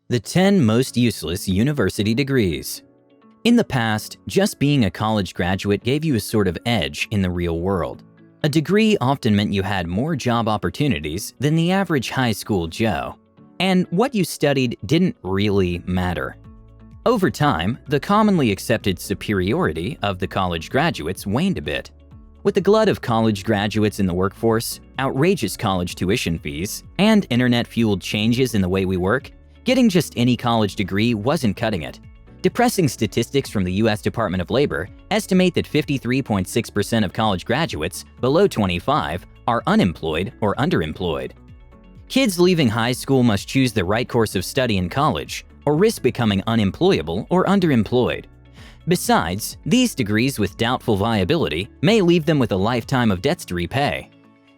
The 10 most useless university degrees. In the past, just being a college graduate gave you a sort of edge in the real world. A degree often meant you had more job opportunities than the average high school Joe. And what you studied didn't really matter. Over time, the commonly accepted superiority of the college graduates waned a bit. With the glut of college graduates in the workforce, outrageous college tuition fees, and internet-fueled changes in the way we work, getting just any college degree wasn't cutting it. Depressing statistics from the U.S. Department of Labor estimate that 53.6% of college graduates below 25 are unemployed or underemployed. Kids leaving high school must choose the right course of study in college or risk becoming unemployable or underemployed. Besides, these degrees with doubtful viability may leave them with a lifetime of debts to repay.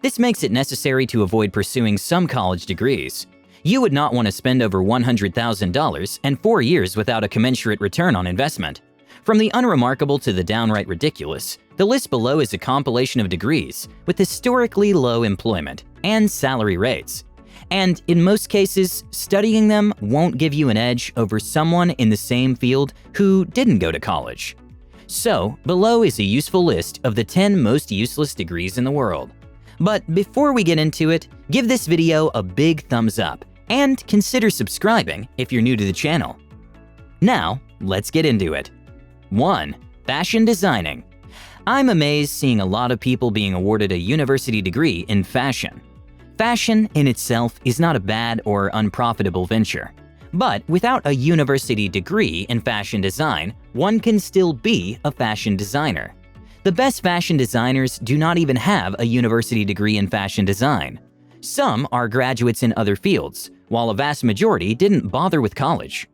This makes it necessary to avoid pursuing some college degrees. You would not want to spend over $100,000 and 4 years without a commensurate return on investment. From the unremarkable to the downright ridiculous, the list below is a compilation of degrees with historically low employment and salary rates. And in most cases, studying them won't give you an edge over someone in the same field who didn't go to college. So, below is a useful list of the 10 most useless degrees in the world. But before we get into it, give this video a big thumbs up and consider subscribing if you're new to the channel. Now, let's get into it. 1. Fashion designing. I'm amazed seeing a lot of people being awarded a university degree in fashion. Fashion in itself is not a bad or unprofitable venture. But without a university degree in fashion design, one can still be a fashion designer. The best fashion designers do not even have a university degree in fashion design. Some are graduates in other fields, while a vast majority didn't bother with college.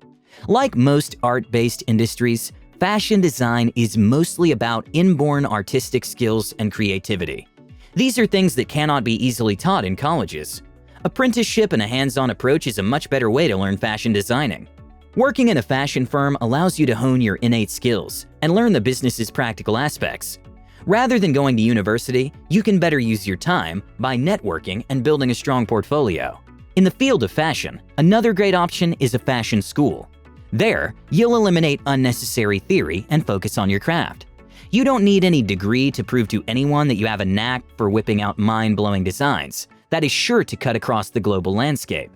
Like most art-based industries, fashion design is mostly about inborn artistic skills and creativity. These are things that cannot be easily taught in colleges. Apprenticeship and a hands-on approach is a much better way to learn fashion designing. Working in a fashion firm allows you to hone your innate skills and learn the business's practical aspects. Rather than going to university, you can better use your time by networking and building a strong portfolio. In the field of fashion, another great option is a fashion school. There, you'll eliminate unnecessary theory and focus on your craft. You don't need any degree to prove to anyone that you have a knack for whipping out mind-blowing designs. That is sure to cut across the global landscape.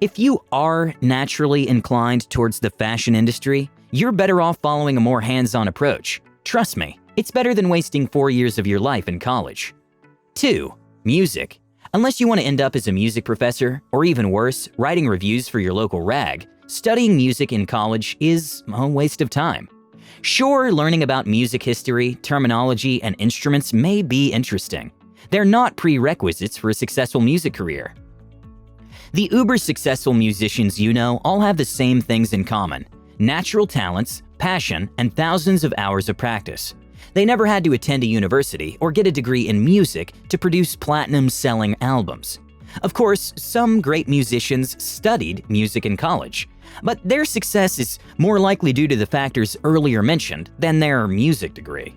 If you are naturally inclined towards the fashion industry, you're better off following a more hands-on approach. Trust me, it's better than wasting 4 years of your life in college. 2. Music. Unless you want to end up as a music professor, or even worse, writing reviews for your local rag, studying music in college is a waste of time. Sure, learning about music history, terminology, and instruments may be interesting. They're not prerequisites for a successful music career. The uber-successful musicians you know all have the same things in common: natural talents, passion, and thousands of hours of practice. They never had to attend a university or get a degree in music to produce platinum-selling albums. Of course, some great musicians studied music in college, but their success is more likely due to the factors earlier mentioned than their music degree.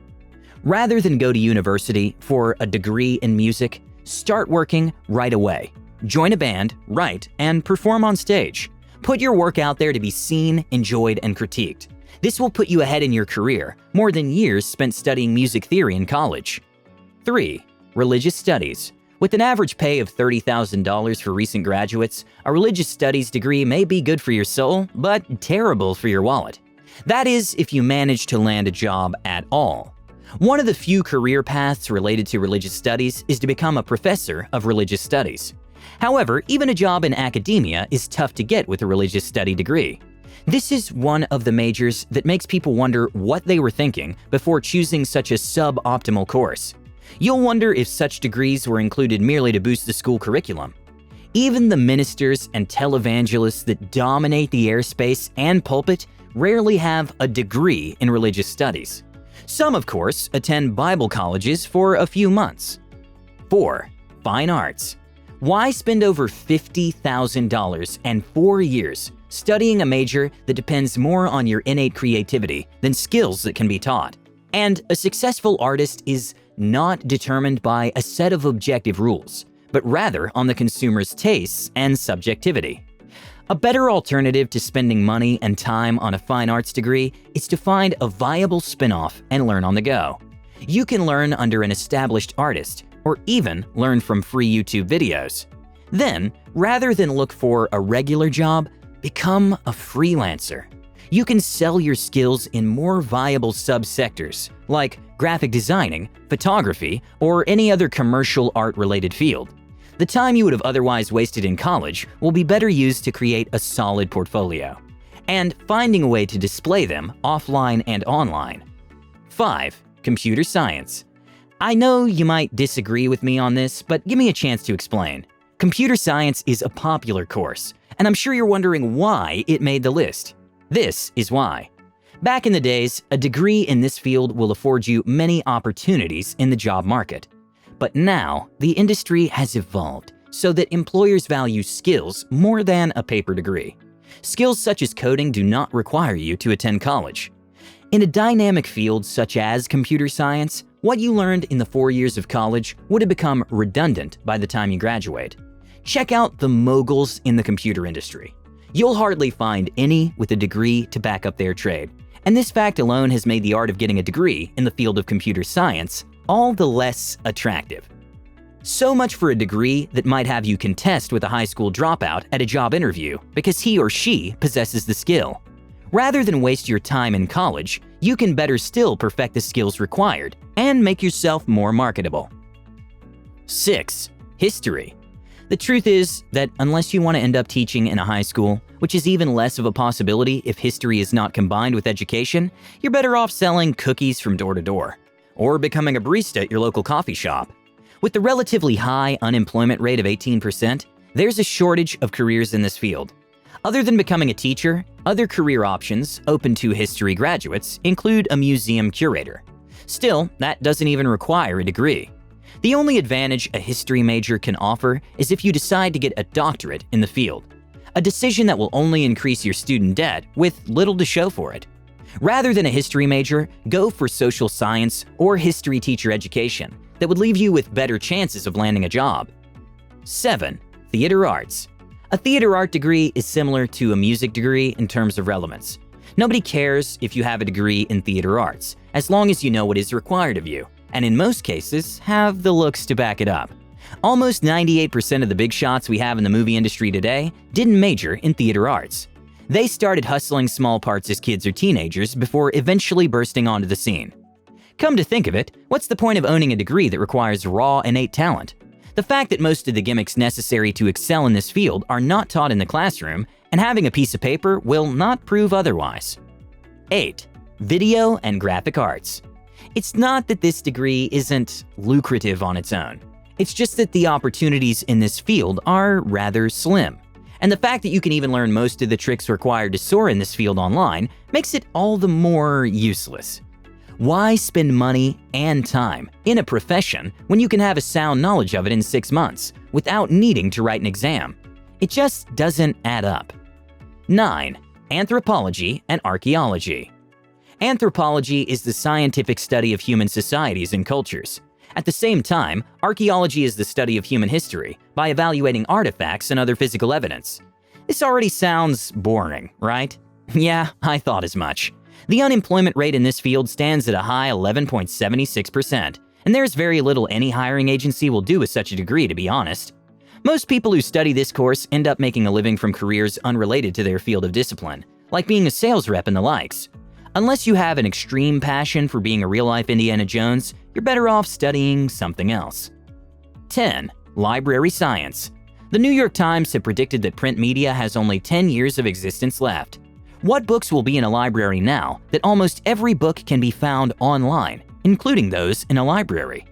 Rather than go to university for a degree in music, start working right away. Join a band, write, and perform on stage. Put your work out there to be seen, enjoyed, and critiqued. This will put you ahead in your career, more than years spent studying music theory in college. 3. Religious studies. With an average pay of $30,000 for recent graduates, a religious studies degree may be good for your soul, but terrible for your wallet. That is, if you manage to land a job at all. One of the few career paths related to religious studies is to become a professor of religious studies. However, even a job in academia is tough to get with a religious study degree. This is one of the majors that makes people wonder what they were thinking before choosing such a suboptimal course. You'll wonder if such degrees were included merely to boost the school curriculum. Even the ministers and televangelists that dominate the airspace and pulpit rarely have a degree in religious studies. Some, of course, attend Bible colleges for a few months. 4. Fine arts. Why spend over $50,000 and 4 years studying a major that depends more on your innate creativity than skills that can be taught? And a successful artist is not determined by a set of objective rules, but rather on the consumer's tastes and subjectivity. A better alternative to spending money and time on a fine arts degree is to find a viable spin-off and learn on the go. You can learn under an established artist, or even learn from free YouTube videos. Then, rather than look for a regular job, become a freelancer. You can sell your skills in more viable subsectors, like graphic designing, photography, or any other commercial art-related field. The time you would have otherwise wasted in college will be better used to create a solid portfolio, and finding a way to display them offline and online. 5. Computer science. I know you might disagree with me on this, but give me a chance to explain. Computer science is a popular course, and I'm sure you're wondering why it made the list. This is why. Back in the days, a degree in this field will afford you many opportunities in the job market. But now, the industry has evolved so that employers value skills more than a paper degree. Skills such as coding do not require you to attend college. In a dynamic field such as computer science, what you learned in the 4 years of college would have become redundant by the time you graduate. Check out the moguls in the computer industry. You'll hardly find any with a degree to back up their trade, and this fact alone has made the art of getting a degree in the field of computer science all the less attractive. So much for a degree that might have you contest with a high school dropout at a job interview because he or she possesses the skill. Rather than waste your time in college, you can better still perfect the skills required and make yourself more marketable. 6. History. The truth is that unless you want to end up teaching in a high school, which is even less of a possibility if history is not combined with education, you're better off selling cookies from door to door, or becoming a barista at your local coffee shop. With the relatively high unemployment rate of 18%, there's a shortage of careers in this field. Other than becoming a teacher, other career options open to history graduates include a museum curator. Still, that doesn't even require a degree. The only advantage a history major can offer is if you decide to get a doctorate in the field, a decision that will only increase your student debt with little to show for it. Rather than a history major, go for social science or history teacher education that would leave you with better chances of landing a job. 7. Theater arts. A theater art degree is similar to a music degree in terms of relevance. Nobody cares if you have a degree in theater arts, as long as you know what is required of you, and in most cases, have the looks to back it up. Almost 98% of the big shots we have in the movie industry today didn't major in theater arts. They started hustling small parts as kids or teenagers before eventually bursting onto the scene. Come to think of it, what's the point of owning a degree that requires raw, innate talent? The fact that most of the gimmicks necessary to excel in this field are not taught in the classroom, and having a piece of paper will not prove otherwise. 8. Video and graphic arts. It's not that this degree isn't lucrative on its own. It's just that the opportunities in this field are rather slim. And the fact that you can even learn most of the tricks required to soar in this field online makes it all the more useless. Why spend money and time in a profession when you can have a sound knowledge of it in 6 months without needing to write an exam? It just doesn't add up. 9. Anthropology and archaeology. Anthropology is the scientific study of human societies and cultures. At the same time, archaeology is the study of human history by evaluating artifacts and other physical evidence. This already sounds boring, right? Yeah, I thought as much. The unemployment rate in this field stands at a high 11.76%, and there's very little any hiring agency will do with such a degree, to be honest. Most people who study this course end up making a living from careers unrelated to their field of discipline, like being a sales rep and the likes. Unless you have an extreme passion for being a real-life Indiana Jones, you're better off studying something else. 10. Library science. The New York Times have predicted that print media has only 10 years of existence left. What books will be in a library now that almost every book can be found online, including those in a library?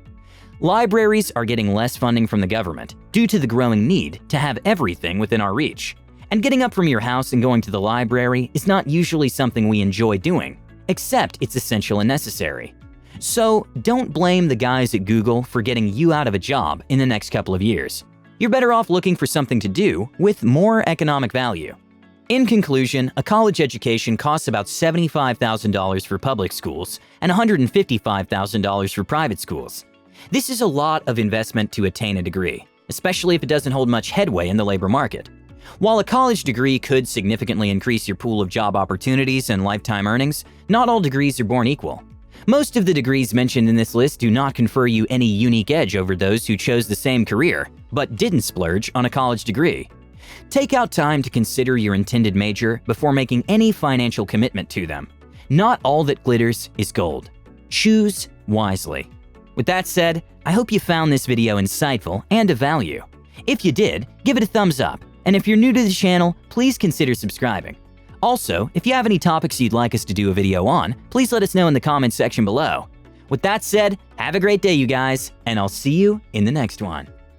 Libraries are getting less funding from the government due to the growing need to have everything within our reach. And getting up from your house and going to the library is not usually something we enjoy doing, except it's essential and necessary. So don't blame the guys at Google for getting you out of a job in the next couple of years. You're better off looking for something to do with more economic value. In conclusion, a college education costs about $75,000 for public schools and $155,000 for private schools. This is a lot of investment to attain a degree, especially if it doesn't hold much headway in the labor market. While a college degree could significantly increase your pool of job opportunities and lifetime earnings, not all degrees are born equal. Most of the degrees mentioned in this list do not confer you any unique edge over those who chose the same career, but didn't splurge on a college degree. Take out time to consider your intended major before making any financial commitment to them. Not all that glitters is gold. Choose wisely. With that said, I hope you found this video insightful and of value. If you did, give it a thumbs up, and if you're new to the channel, please consider subscribing. Also, if you have any topics you'd like us to do a video on, please let us know in the comments section below. With that said, have a great day, you guys, and I'll see you in the next one.